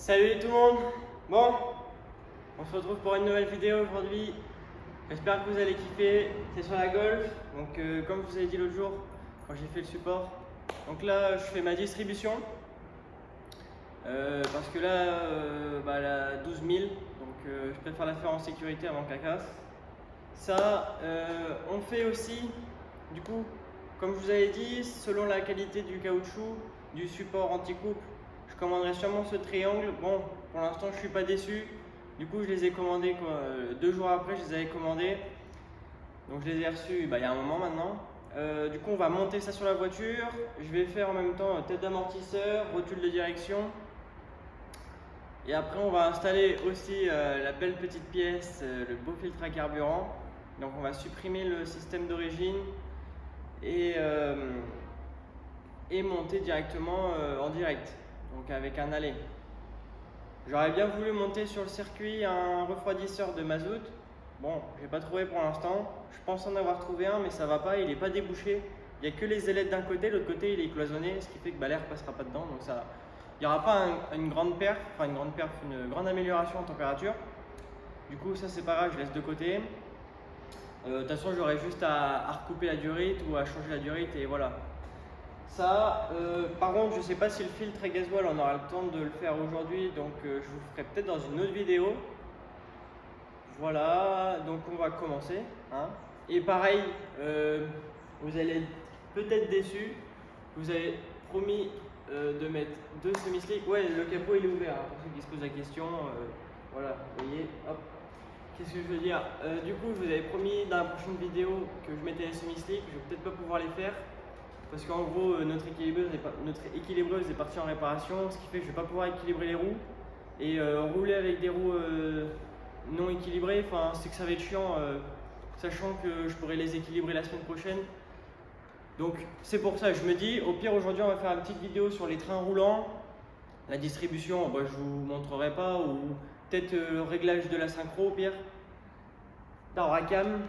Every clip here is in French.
Salut tout le monde. Bon, on se retrouve pour une nouvelle vidéo aujourd'hui. J'espère que vous allez kiffer. C'est sur la Golf. Donc comme je vous ai dit l'autre jour quand j'ai fait le support. Donc là je fais ma distribution. Parce que là elle a 12 000. Donc je préfère la faire en sécurité avant qu'elle casse. Ça, on fait aussi, du coup, comme je vous avais dit, selon la qualité du caoutchouc, du support anti-coupe, je commanderai sûrement ce triangle. Bon, pour l'instant, je suis pas déçu. Du coup, je les ai commandés 2 jours après, je les avais commandés. Donc, je les ai reçus il y a un moment maintenant. Du coup, on va monter ça sur la voiture. Je vais faire en même temps tête d'amortisseur, rotule de direction. Et après, on va installer aussi la belle petite pièce, le beau filtre à carburant. Donc, on va supprimer le système d'origine et monter directement en direct, donc avec un aller. J'aurais bien voulu monter sur le circuit un refroidisseur de mazout. Bon, j'ai pas trouvé pour l'instant. Je pense en avoir trouvé un, mais ça va pas, il n'est pas débouché. Il n'y a que les ailettes d'un côté, l'autre côté il est cloisonné, ce qui fait que l'air passera pas dedans. Donc ça, il n'y aura pas une grande grande amélioration en température. Du coup, ça c'est pas grave, je laisse de côté. De toute façon, j'aurai juste à recouper la durite ou à changer la durite et voilà. Ça, par contre, je sais pas si le filtre à gasoil, on aura le temps de le faire aujourd'hui, donc je vous ferai peut-être dans une autre vidéo. Voilà, donc on va commencer. Et pareil, vous allez être peut-être déçus. Vous avez promis de mettre 2 semi-slicks. Ouais, le capot il est ouvert, pour ceux qui se posent la question. Voilà, vous voyez, hop. Qu'est-ce que je veux dire? Du coup, je vous avais promis dans la prochaine vidéo que je mettais les semi-slicks. Je vais peut-être pas pouvoir les faire. Parce qu'en gros, notre équilibreuse est partie en réparation, ce qui fait que je ne vais pas pouvoir équilibrer les roues. Et rouler avec des roues non équilibrées, c'est que ça va être chiant, sachant que je pourrais les équilibrer la semaine prochaine. Donc c'est pour ça, je me dis, au pire aujourd'hui on va faire une petite vidéo sur les trains roulants. La distribution, je vous montrerai pas, ou peut-être le réglage de la synchro au pire. Racam,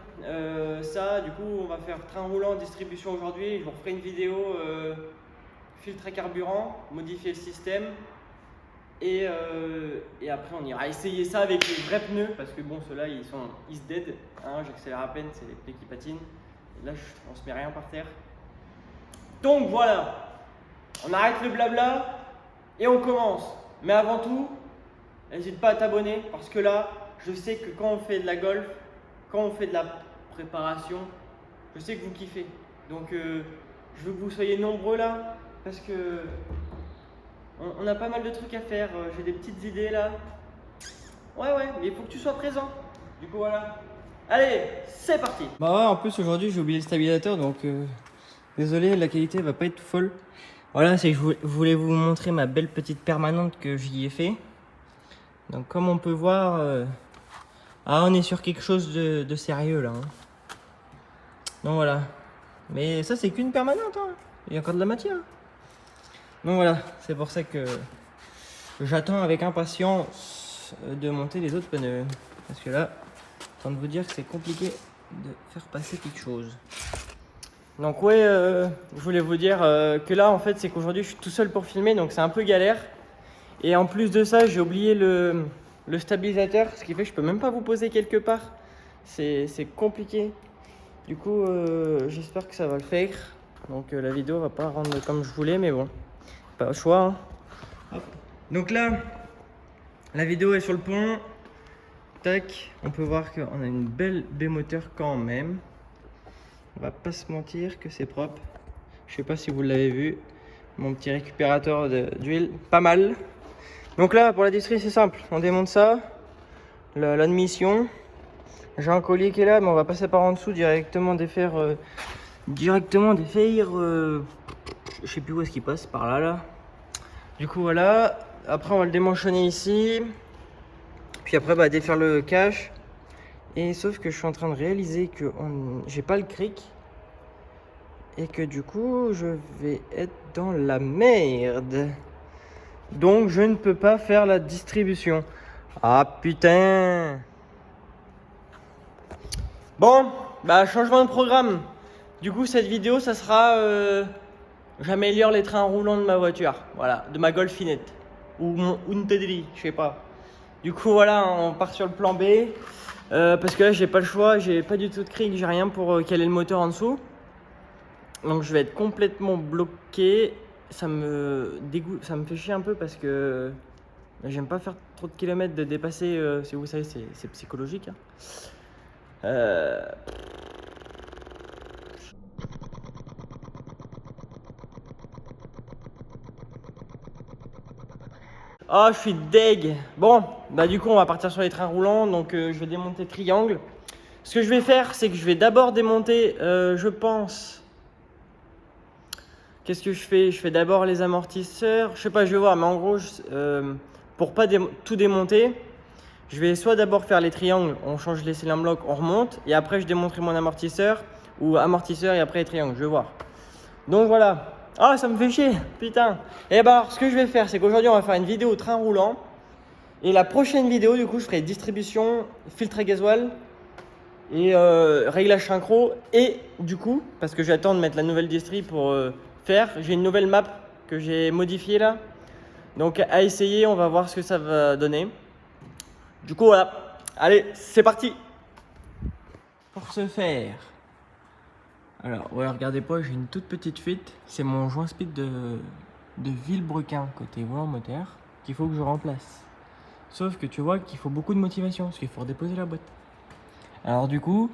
ça du coup on va faire train roulant distribution aujourd'hui. Je vous referai une vidéo filtre à carburant, modifier le système et après on ira essayer ça avec les vrais pneus parce que bon ceux-là ils se dead, j'accélère à peine, c'est les pneus qui patinent et là on se met rien par terre. Donc voilà, on arrête le blabla et on commence. Mais avant tout, n'hésite pas à t'abonner parce que là je sais que quand on fait de la golf, quand on fait de la préparation, je sais que vous kiffez. Donc je veux que vous soyez nombreux là, parce que on a pas mal de trucs à faire. J'ai des petites idées là. Ouais, mais il faut que tu sois présent. Du coup voilà. Allez, c'est parti. En plus aujourd'hui j'ai oublié le stabilisateur, donc désolé, la qualité va pas être folle. Voilà, c'est que je voulais vous montrer ma belle petite permanente que j'y ai fait. Donc comme on peut voir... on est sur quelque chose de sérieux là. Donc voilà. Mais ça c'est qu'une permanente. Il y a encore de la matière. Donc voilà, c'est pour ça que j'attends avec impatience de monter les autres pneus. Parce que là, temps de vous dire que c'est compliqué de faire passer quelque chose. Donc ouais, je voulais vous dire que là en fait c'est qu'aujourd'hui je suis tout seul pour filmer, donc c'est un peu galère. Et en plus de ça, j'ai oublié le stabilisateur, ce qui fait que je peux même pas vous poser quelque part. C'est compliqué. Du coup, j'espère que ça va le faire. Donc la vidéo va pas rendre comme je voulais, mais bon, pas au choix. Hop. Donc là, la vidéo est sur le pont. Tac, on peut voir qu'on a une belle B-moteur quand même. On va pas se mentir que c'est propre. Je sais pas si vous l'avez vu. Mon petit récupérateur d'huile, pas mal. Donc là, pour la distrie, c'est simple. On démonte ça, l'admission. J'ai un collier qui est là, mais on va passer par en dessous directement défaire. Je sais plus où est-ce qu'il passe, par là. Du coup, voilà. Après, on va le démanchonner ici. Puis après, défaire le cache. Et sauf que je suis en train de réaliser que j'ai pas le cric. Et que du coup, je vais être dans la merde. Donc je ne peux pas faire la distribution. Ah putain. Bon, changement de programme. Du coup cette vidéo ça sera j'améliore les trains roulants de ma voiture. Voilà, de ma Golfinette. ou mon Untedri, je sais pas. Du coup voilà, on part sur le plan B. Parce que là j'ai pas le choix, j'ai pas du tout de cric, j'ai rien pour caler le moteur en dessous. Donc je vais être complètement bloqué. Ça me dégoûte, ça me fait chier un peu parce que j'aime pas faire trop de kilomètres, de dépasser, si vous savez, c'est psychologique. Hein. Oh, je suis deg. Bon, bah du coup, on va partir sur les trains roulants. Donc, je vais démonter triangle. Ce que je vais faire, c'est que je vais d'abord démonter, je pense. Qu'est-ce que je fais? Je fais d'abord les amortisseurs. Je sais pas, je vais voir. Mais en gros, pour pas tout démonter, je vais soit d'abord faire les triangles, on change les cylindres blocs, on remonte. Et après, je démonterai mon amortisseur. Ou amortisseur et après les triangles. Je vais voir. Donc voilà. Ah, ça me fait chier, putain. Et bah alors, ce que je vais faire, c'est qu'aujourd'hui, on va faire une vidéo train roulant. Et la prochaine vidéo, du coup, je ferai distribution, filtre à gasoil et réglage synchro. Et du coup, parce que j'attends de mettre la nouvelle distri pour faire, j'ai une nouvelle map que j'ai modifiée là. Donc à essayer, on va voir ce que ça va donner. Du coup, voilà. Allez, c'est parti. Pour ce faire... Alors, ouais, regardez pas, j'ai une toute petite fuite. C'est mon joint speed de Villebrequin, côté volant moteur, qu'il faut que je remplace. Sauf que tu vois qu'il faut beaucoup de motivation, parce qu'il faut redéposer la boîte. Alors du coup,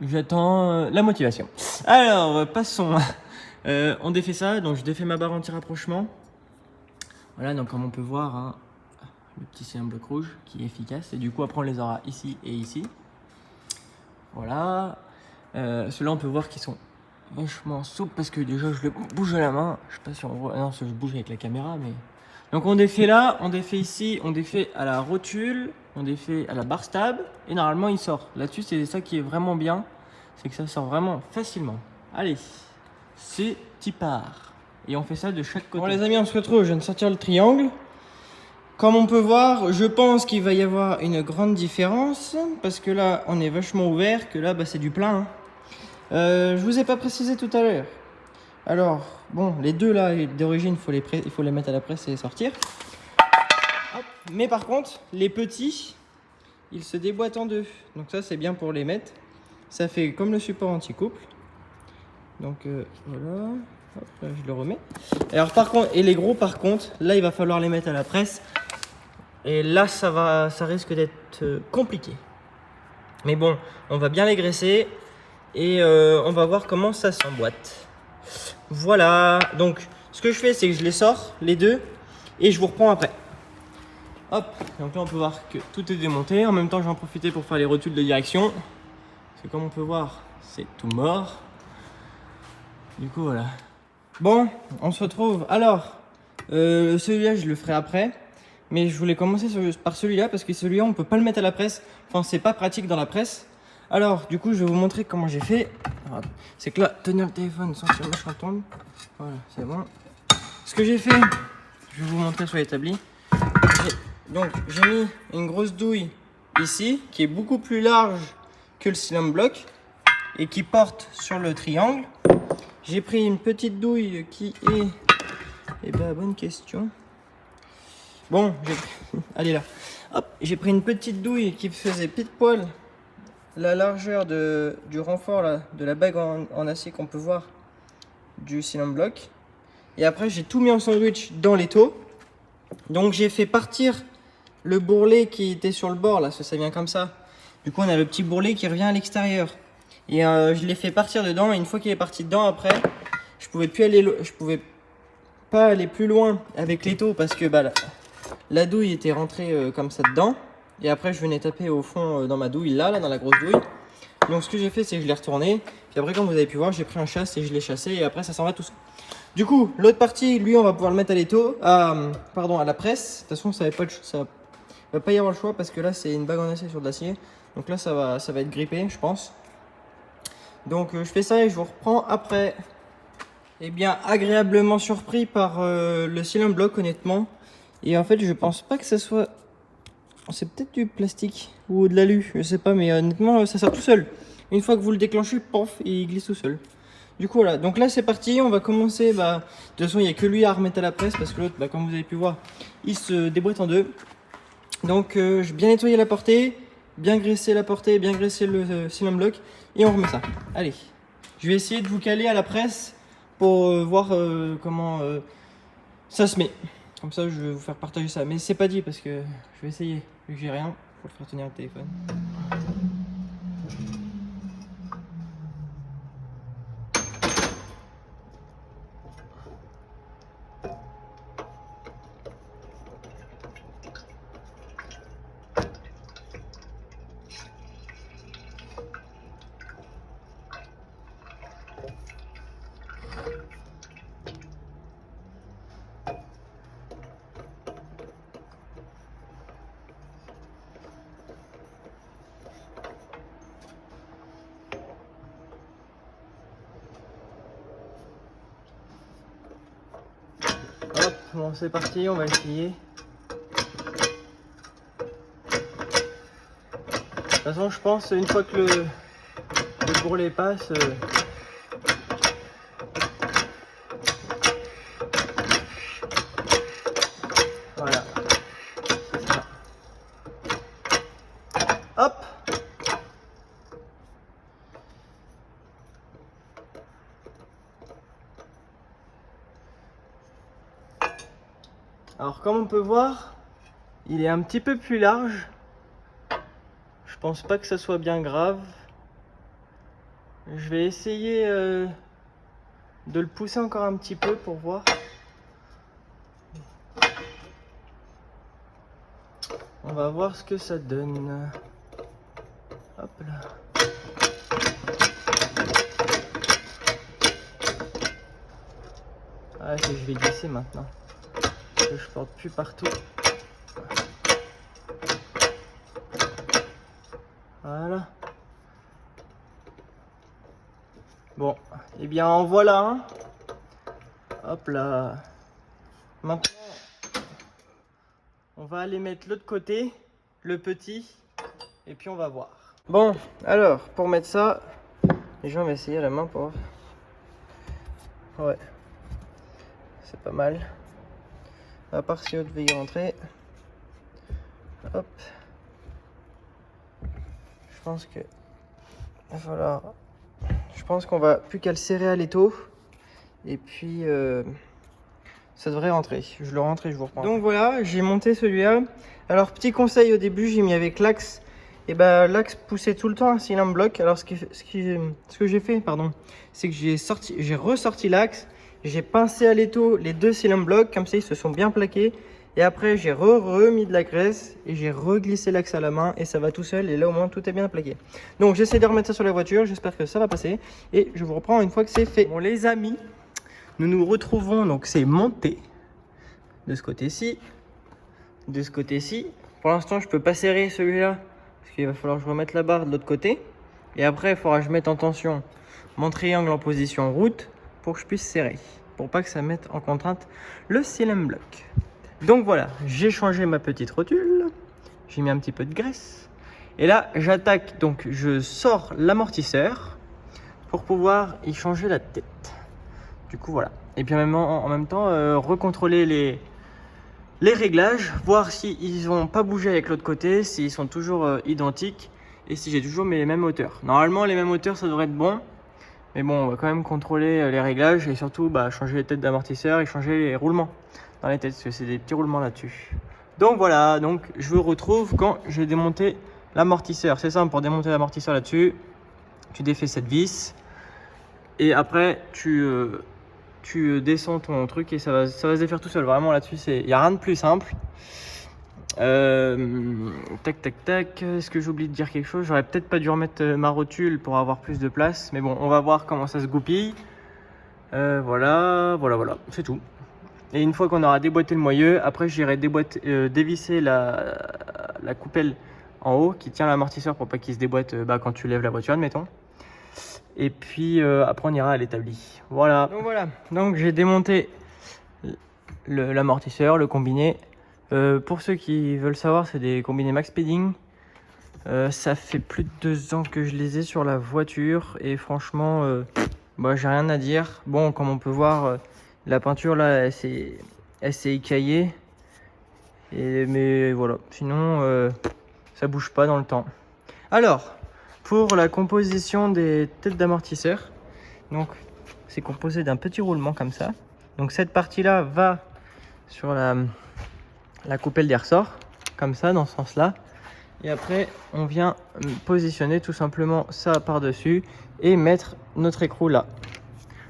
j'attends la motivation. Alors, passons. On défait ça, donc je défais ma barre anti-rapprochement. Voilà, donc comme on peut voir, hein, le petit cylindre bloc rouge qui est efficace. Et du coup, après on les aura ici et ici. Voilà. Ceux-là, on peut voir qu'ils sont vachement souples parce que déjà je le bouge à la main. Je sais pas si on voit. Ah non, je bouge avec la caméra, mais. Donc on défait là, on défait ici, on défait à la rotule, on défait à la barre stab et normalement il sort. Là-dessus, c'est ça qui est vraiment bien, c'est que ça sort vraiment facilement. Allez, c'est y part. Et on fait ça de chaque côté. Bon les amis, on se retrouve, je viens de sortir le triangle. Comme on peut voir, je pense qu'il va y avoir une grande différence parce que là, on est vachement ouvert, que là, bah, c'est du plein. Hein. Je vous ai pas précisé tout à l'heure. Alors, bon, les deux là, d'origine, il faut les mettre à la presse et les sortir. Hop. Mais par contre, les petits, ils se déboîtent en deux. Donc ça, c'est bien pour les mettre. Ça fait comme le support anti-couple. Donc voilà. Hop, là, je le remets. Alors par contre, et les gros par contre, là, il va falloir les mettre à la presse. Et là, ça risque d'être compliqué. Mais bon, on va bien les graisser. Et on va voir comment ça s'emboîte. Voilà. Donc, ce que je fais, c'est que je les sors, les deux. Et je vous reprends après. Hop. Donc là, on peut voir que tout est démonté. En même temps, je vais en profiter pour faire les rotules de direction. Parce que comme on peut voir, c'est tout mort. Du coup, voilà. Bon, on se retrouve. Alors, celui-là, je le ferai après. Mais je voulais commencer par celui-là parce que celui-là, on peut pas le mettre à la presse. Enfin, c'est pas pratique dans la presse. Alors, du coup, je vais vous montrer comment j'ai fait. C'est que là, tenir le téléphone sans que le machin tombe. Voilà, c'est bon. Ce que j'ai fait, je vais vous montrer sur l'établi. Donc, j'ai mis une grosse douille ici, qui est beaucoup plus large que le cylindre bloc et qui porte sur le triangle. J'ai pris une petite douille qui est... Eh ben, bonne question. Bon, allez là. Hop, j'ai pris une petite douille qui faisait pile poil la largeur du renfort là, de la bague en acier qu'on peut voir du cylindre bloc. Et après, j'ai tout mis en sandwich dans l'étau. Donc, j'ai fait partir le bourrelet qui était sur le bord là, ça vient comme ça. Du coup, on a le petit bourrelet qui revient à l'extérieur. Et je l'ai fait partir dedans. Et une fois qu'il est parti dedans, après, je pouvais pas aller plus loin avec l'étau parce que bah, la douille était rentrée comme ça dedans. Et après, je venais taper au fond dans ma douille, là, dans la grosse douille. Donc, ce que j'ai fait, c'est que je l'ai retourné. Puis après, comme vous avez pu voir, j'ai pris un chasse et je l'ai chassé. Et après, ça s'en va tout seul. Du coup, l'autre partie, lui, on va pouvoir le mettre à l'étau. Pardon, à la presse. De toute façon, ça va pas y avoir le choix parce que là, c'est une bague en acier sur de l'acier. Donc là, ça va être grippé, je pense. Donc, je fais ça et je vous reprends après. Eh bien, agréablement surpris par le cylindre bloc, honnêtement. Et en fait, je pense pas que ça soit... C'est peut-être du plastique ou de l'alu, je sais pas, mais honnêtement, ça sort tout seul. Une fois que vous le déclenchez, pof, il glisse tout seul. Du coup voilà, donc là c'est parti, on va commencer, de toute façon il n'y a que lui à remettre à la presse parce que l'autre, comme vous avez pu voir, il se déboîte en deux. Donc je vais bien nettoyer la portée, bien graisser la portée, bien graisser le cylindre bloc et on remet ça. Allez, je vais essayer de vous caler à la presse pour voir comment ça se met. Comme ça je vais vous faire partager ça, mais c'est pas dit parce que je vais essayer, vu que j'ai rien, faut le faire tenir le téléphone. Hop, bon c'est parti, on va essayer. De toute façon je pense une fois que le bourrelet passe, voilà, c'est ça. Hop. Alors comme on peut voir, il est un petit peu plus large. Je pense pas que ça soit bien grave. Je vais essayer de le pousser encore un petit peu pour voir. On va voir ce que ça donne. Hop là. Ah, je vais glisser maintenant. Que je porte plus partout. Voilà. Bon, et bien en voilà un. Hop là. Maintenant, on va aller mettre l'autre côté, le petit, et puis on va voir. Bon, alors, pour mettre ça, déjà on va essayer à la main pour voir. Ouais, c'est pas mal. À part si l'autre veut y rentrer. Hop. Je pense que il va falloir. Je pense qu'on va plus qu'à le serrer à l'étau. Et puis ça devrait rentrer. Je le rentre et je vous reprends. Donc voilà, j'ai monté celui-là. Alors petit conseil, au début j'ai mis avec l'axe. Et l'axe poussait tout le temps un cylindre bloc. Alors ce que j'ai fait, pardon, c'est que j'ai ressorti l'axe. J'ai pincé à l'étau les deux cylindres blocs, comme ça ils se sont bien plaqués. Et après j'ai remis de la graisse et j'ai reglissé l'axe à la main et ça va tout seul. Et là au moins tout est bien plaqué. Donc j'essaie de remettre ça sur la voiture, j'espère que ça va passer. Et je vous reprends une fois que c'est fait. Bon les amis, nous nous retrouvons, donc c'est monté de ce côté-ci, de ce côté-ci. Pour l'instant je peux pas serrer celui-là parce qu'il va falloir que je remette la barre de l'autre côté. Et après il faudra que je mette en tension mon triangle en position route pour que je puisse serrer, pour pas que ça mette en contrainte le cylindre bloc. Donc voilà, j'ai changé ma petite rotule, j'ai mis un petit peu de graisse. Et là j'attaque, donc je sors l'amortisseur pour pouvoir y changer la tête. Du coup voilà. Et puis en même temps recontrôler les réglages, voir s'ils n'ont pas bougé avec l'autre côté, s'ils sont toujours identiques et si j'ai toujours les mêmes hauteurs. Normalement les mêmes hauteurs ça devrait être bon. Mais bon, on va quand même contrôler les réglages et surtout changer les têtes d'amortisseur et changer les roulements dans les têtes parce que c'est des petits roulements là-dessus. Donc voilà, donc je vous retrouve quand j'ai démonté l'amortisseur. C'est simple, pour démonter l'amortisseur là-dessus, tu défais cette vis et après tu descends ton truc et ça va se défaire tout seul. Vraiment là-dessus, il n'y a rien de plus simple. Tac tac tac, est-ce que j'oublie de dire quelque chose? J'aurais peut-être pas dû remettre ma rotule pour avoir plus de place, mais bon, on va voir comment ça se goupille. Voilà, c'est tout. Et une fois qu'on aura déboîté le moyeu, après j'irai dévisser la coupelle en haut qui tient l'amortisseur pour pas qu'il se déboîte quand tu lèves la voiture, admettons. Et puis après on ira à l'établi. Voilà. Donc j'ai démonté l'amortisseur, le combiné. Pour ceux qui veulent savoir, c'est des combinés Max Speeding. Ça fait plus de 2 ans que je les ai sur la voiture et franchement Bah, j'ai rien à dire. Bon, comme on peut voir, la peinture là, elle s'est écaillée. Mais voilà, sinon, ça bouge pas dans le temps. Alors, pour la composition des têtes d'amortisseur, donc c'est composé d'un petit roulement comme ça. Donc cette partie-là va sur la coupelle des ressorts, comme ça, dans ce sens-là. Et après, on vient positionner tout simplement ça par-dessus et mettre notre écrou là.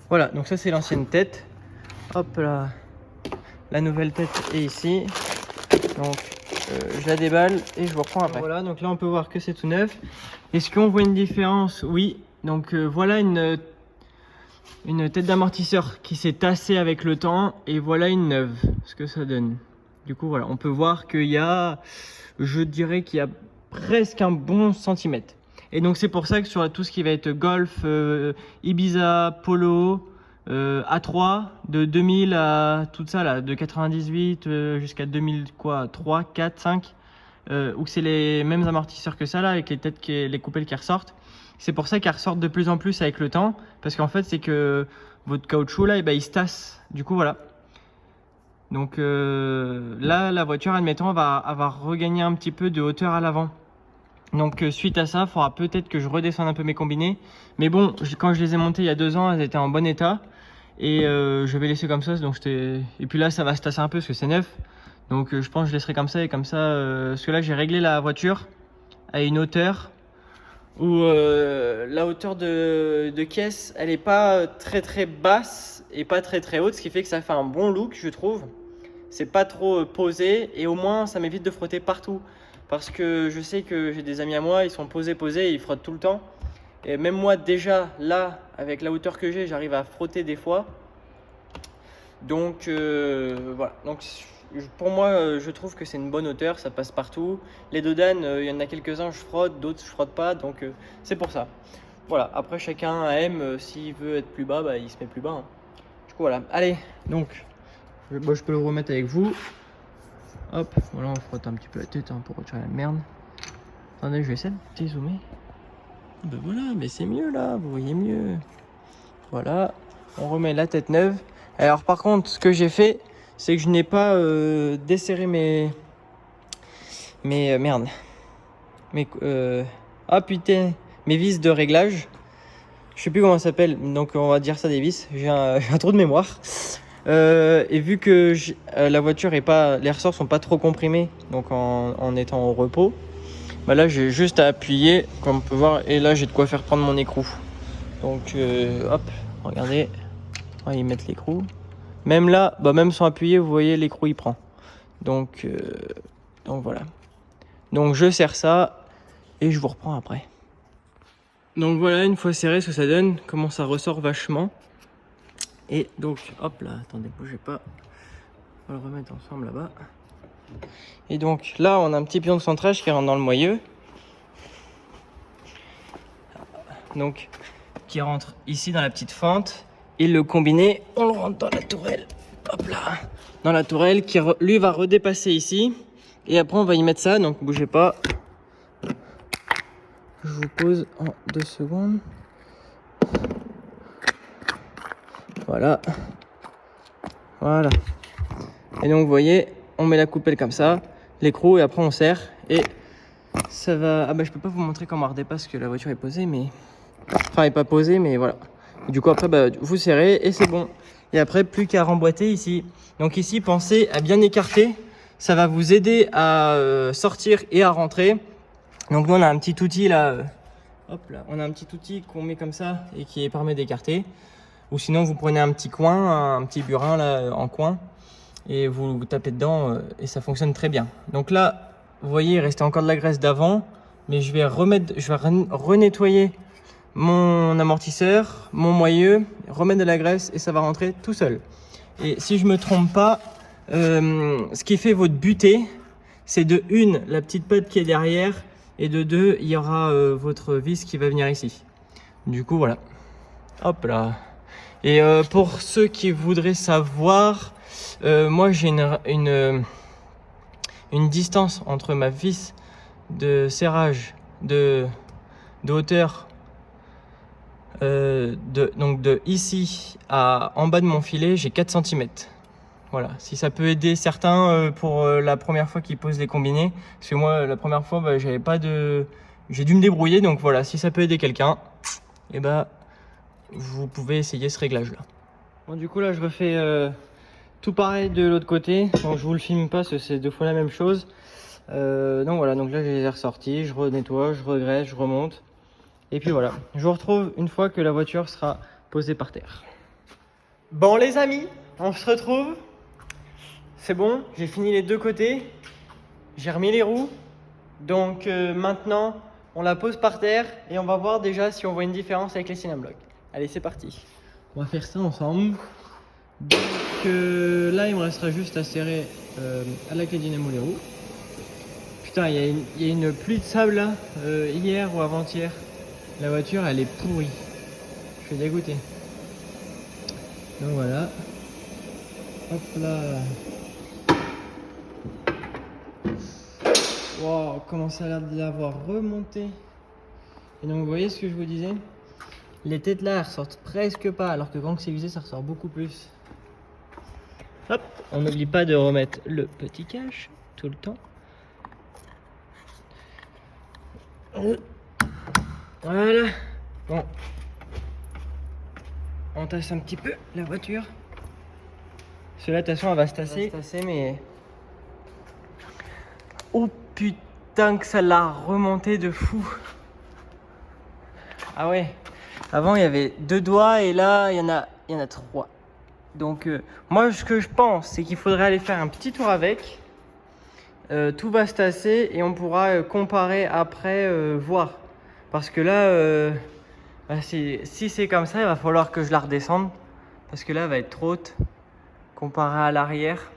Voilà, donc ça c'est l'ancienne tête. Hop là, la nouvelle tête est ici. Donc je la déballe et je vous reprends après. Voilà, donc là on peut voir que c'est tout neuf. Est-ce qu'on voit une différence? Oui. Donc voilà une tête d'amortisseur qui s'est tassée avec le temps et voilà une neuve, ce que ça donne. Du coup voilà, on peut voir qu'il y a, je dirais qu'il y a presque un bon centimètre. Et donc c'est pour ça que sur tout ce qui va être golf, Ibiza, Polo, A3, de 2000 à tout ça là, de 98 jusqu'à 2000 quoi, 3, 4, 5, où c'est les mêmes amortisseurs que ça là, avec les têtes, les coupelles qui ressortent. C'est pour ça qu'elles ressortent de plus en plus avec le temps, parce qu'en fait c'est que votre caoutchouc là, et ben, il se tasse. Du coup voilà. Donc là, la voiture, admettons, va regagner un petit peu de hauteur à l'avant. Donc suite à ça, il faudra peut-être que je redescende un peu mes combinés. Mais bon, quand je les ai montés il y a 2 ans, elles étaient en bon état. Et je vais laisser comme ça. Donc et puis là, ça va se tasser un peu parce que c'est neuf. Donc je pense que je laisserai comme ça. Et comme ça, parce que là, j'ai réglé la voiture à une hauteur où la hauteur de caisse, elle n'est pas très très basse et pas très très haute. Ce qui fait que ça fait un bon look, je trouve. C'est pas trop posé et au moins ça m'évite de frotter partout. Parce que je sais que j'ai des amis à moi, ils sont posés et ils frottent tout le temps. Et même moi déjà là, avec la hauteur que j'ai, j'arrive à frotter des fois. Donc voilà. Donc pour moi, je trouve que c'est une bonne hauteur, ça passe partout. Les dodanes, il y en a quelques-uns je frotte, d'autres je frotte pas. Donc c'est pour ça. Voilà, après chacun aime, s'il veut être plus bas, bah, il se met plus bas. Hein. Du coup voilà. Allez, donc je peux le remettre avec vous. Hop, voilà, on frotte un petit peu la tête hein, pour retirer la merde. Attendez, je vais essayer de dézoomer. Ben voilà, mais c'est mieux là, vous voyez mieux. Voilà, on remet la tête neuve. Alors par contre, ce que j'ai fait, c'est que je n'ai pas desserré merde. Ah putain, mes vis de réglage. Je sais plus comment ça s'appelle, donc on va dire ça des vis. J'ai un trou de mémoire. Et vu que la voiture est pas, les ressorts sont pas trop comprimés, donc en étant au repos, bah là j'ai juste à appuyer, comme on peut voir, et là j'ai de quoi faire prendre mon écrou. Donc hop, regardez, on va y mettre l'écrou. Même là, bah même sans appuyer, vous voyez l'écrou il prend. Donc voilà. Donc je serre ça et je vous reprends après. Donc voilà, une fois serré, ce que ça donne, comment ça ressort vachement. Et donc, hop là, attendez, bougez pas. On va le remettre ensemble là-bas. Et donc là, on a un petit pion de centrage qui rentre dans le moyeu. Donc, qui rentre ici dans la petite fente. Et le combiné, on le rentre dans la tourelle. Hop là. Dans la tourelle qui, lui, va redépasser ici. Et après, on va y mettre ça. Donc, bougez pas. Je vous pose en 2 secondes. Voilà. Voilà. Et donc vous voyez, on met la coupelle comme ça, l'écrou et après on serre et ça va. Ah bah je peux pas vous montrer comment elle redépasse parce que la voiture est posée mais. Enfin elle est pas posée mais voilà. Du coup après bah, vous serrez et c'est bon. Et après plus qu'à remboîter ici. Donc ici pensez à bien écarter. Ça va vous aider à sortir et à rentrer. Donc nous on a un petit outil là. Hop là, on a un petit outil qu'on met comme ça et qui permet d'écarter. Ou sinon vous prenez un petit coin, un petit burin là en coin et vous tapez dedans et ça fonctionne très bien. Donc là, vous voyez, il restait encore de la graisse d'avant, mais je vais renettoyer mon amortisseur, mon moyeu, remettre de la graisse et ça va rentrer tout seul. Et si je me trompe pas, ce qui fait votre butée, c'est de 1, la petite patte qui est derrière et de 2, il y aura votre vis qui va venir ici. Du coup, voilà. Hop là. Et pour ceux qui voudraient savoir, moi j'ai une distance entre ma vis de serrage de hauteur Donc de ici à en bas de mon filet, j'ai 4 cm. Voilà, si ça peut aider certains pour la première fois qu'ils posent les combinés. Parce que moi, la première fois, bah, j'avais pas de... J'ai dû me débrouiller, donc voilà, si ça peut aider quelqu'un, et bah, vous pouvez essayer ce réglage-là. Bon, du coup, là, je refais tout pareil de l'autre côté. Donc, je vous le filme pas, parce que c'est 2 fois la même chose. Donc voilà, donc là, je les ai ressortis, je renettoie, je regraisse, je remonte. Et puis voilà, je vous retrouve une fois que la voiture sera posée par terre. Bon les amis, on se retrouve. C'est bon, j'ai fini les 2 côtés. J'ai remis les roues. Donc maintenant, on la pose par terre et on va voir déjà si on voit une différence avec les Cinablock. Allez, c'est parti. On va faire ça ensemble. Donc là, il me restera juste à serrer à la Dynamo les roues. Putain, il y a une pluie de sable là, hier ou avant-hier. La voiture, elle est pourrie. Je suis dégoûté. Donc voilà. Hop là. Wow, comment ça a l'air de l'avoir remonté. Et donc vous voyez ce que je vous disais, les têtes là, elles ressortent presque pas, alors que quand c'est usé, ça ressort beaucoup plus. Hop, on n'oublie pas de remettre le petit cache tout le temps. Voilà. Bon. On tasse un petit peu la voiture. Cela, de toute façon, elle va se tasser. Mais... Oh putain que ça l'a remonté de fou. Ah ouais. Avant, il y avait 2 doigts et là, il y en a 3. Donc, moi, ce que je pense, c'est qu'il faudrait aller faire un petit tour avec. Tout va se tasser et on pourra comparer après, voir. Parce que là, bah, si c'est comme ça, il va falloir que je la redescende. Parce que là, elle va être trop haute comparé à l'arrière.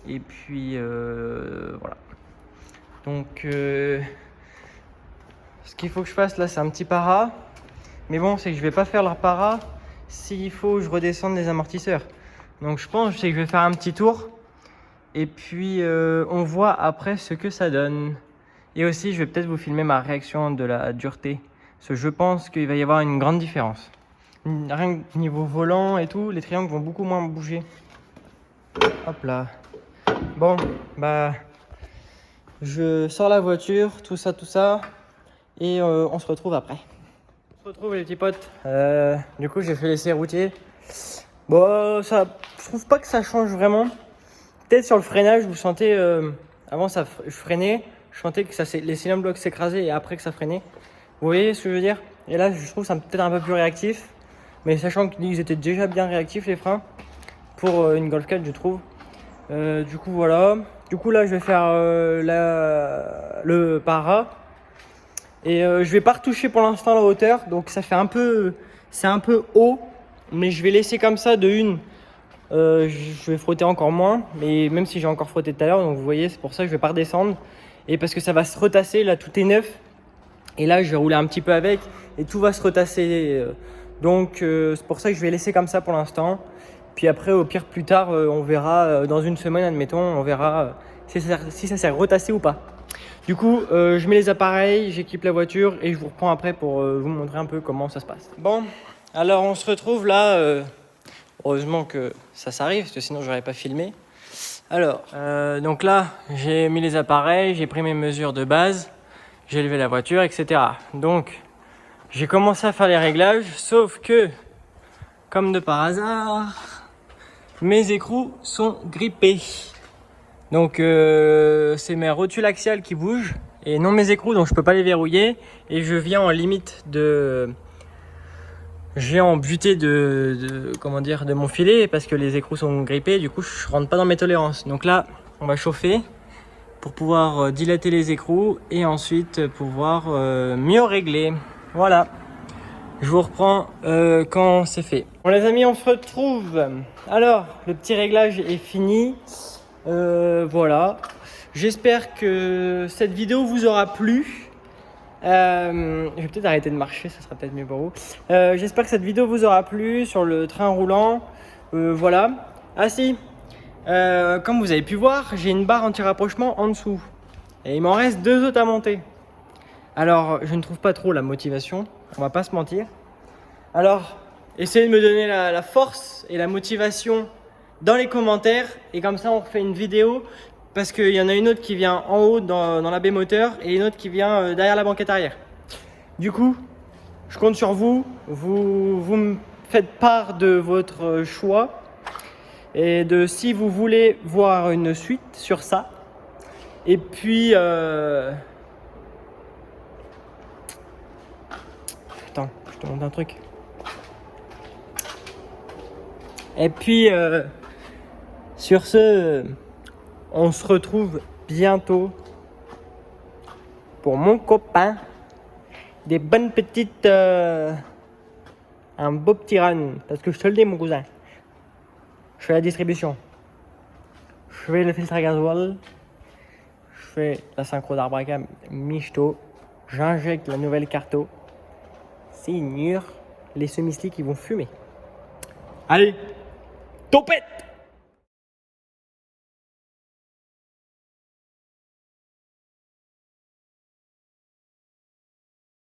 Et puis, voilà. Donc, ce qu'il faut que je fasse là, c'est un petit para. Mais bon, c'est que je vais pas faire le para s'il faut que je redescende les amortisseurs. Donc, je pense que je vais faire un petit tour. Et puis, on voit après ce que ça donne. Et aussi, je vais peut-être vous filmer ma réaction de la dureté. Parce que je pense qu'il va y avoir une grande différence. Rien que niveau volant et tout, les triangles vont beaucoup moins bouger. Hop là. Bon, bah, je sors la voiture, tout ça. Et on se retrouve après. On se retrouve les petits potes. Du coup, j'ai fait l'essai routier. Bon, ça, je trouve pas que ça change vraiment. Peut-être sur le freinage, vous sentez, avant ça, je freinais, je sentais que les Cinablock s'écrasaient et après que ça freinait. Vous voyez ce que je veux dire? Et là, je trouve ça peut-être un peu plus réactif. Mais sachant qu'ils étaient déjà bien réactifs, les freins, pour une Golf 4, je trouve. Du coup, voilà. Du coup, là, je vais faire le para. Et je vais pas retoucher pour l'instant la hauteur. Donc, ça fait c'est un peu haut. Mais je vais laisser comme ça de une. Je vais frotter encore moins, mais même si j'ai encore frotté tout à l'heure, donc vous voyez, c'est pour ça que je vais pas redescendre. Et parce que ça va se retasser, là tout est neuf. Et là je vais rouler un petit peu avec et tout va se retasser. Donc c'est pour ça que je vais laisser comme ça pour l'instant. Puis après, au pire, plus tard, on verra dans une semaine, admettons, on verra si ça s'est retassé ou pas. Du coup, je mets les appareils, j'équipe la voiture et je vous reprends après pour vous montrer un peu comment ça se passe. Bon, alors on se retrouve là. Heureusement que ça s'arrive, parce que sinon j'aurais pas filmé. Alors, donc là, j'ai mis les appareils, j'ai pris mes mesures de base, j'ai levé la voiture, etc. Donc, j'ai commencé à faire les réglages, sauf que, comme de par hasard, mes écrous sont grippés. Donc, c'est mes rotules axiales qui bougent, et non mes écrous, donc je peux pas les verrouiller, et je viens en limite de... J'ai en butée de mon filet parce que les écrous sont grippés, du coup je rentre pas dans mes tolérances. Donc là on va chauffer pour pouvoir dilater les écrous et ensuite pouvoir mieux régler. Voilà, je vous reprends quand c'est fait. Bon les amis, on se retrouve. Alors le petit réglage est fini. Voilà, j'espère que cette vidéo vous aura plu. Je vais peut-être arrêter de marcher, ça sera peut-être mieux pour vous. J'espère que cette vidéo vous aura plu sur le train roulant. Voilà. Ah si, comme vous avez pu voir, j'ai une barre anti-rapprochement en dessous. Et il m'en reste 2 autres à monter. Alors, je ne trouve pas trop la motivation, on va pas se mentir. Alors, essayez de me donner la force et la motivation dans les commentaires. Et comme ça, on refait une vidéo. Parce qu'il y en a une autre qui vient en haut dans la baie moteur et une autre qui vient derrière la banquette arrière. Du coup, je compte sur vous. Vous me faites part de votre choix et de si vous voulez voir une suite sur ça. Et puis, attends, je te montre un truc. Et puis, sur ce, on se retrouve bientôt pour mon copain. Des bonnes petites... un beau petit run. Parce que je te le dis, mon cousin. Je fais la distribution. Je fais le filtre à gasoil. Je fais la synchro d'arbre à cam Michto. J'injecte la nouvelle carto. C'est une mûre. Les semi-slicks, ils vont fumer. Allez, topette!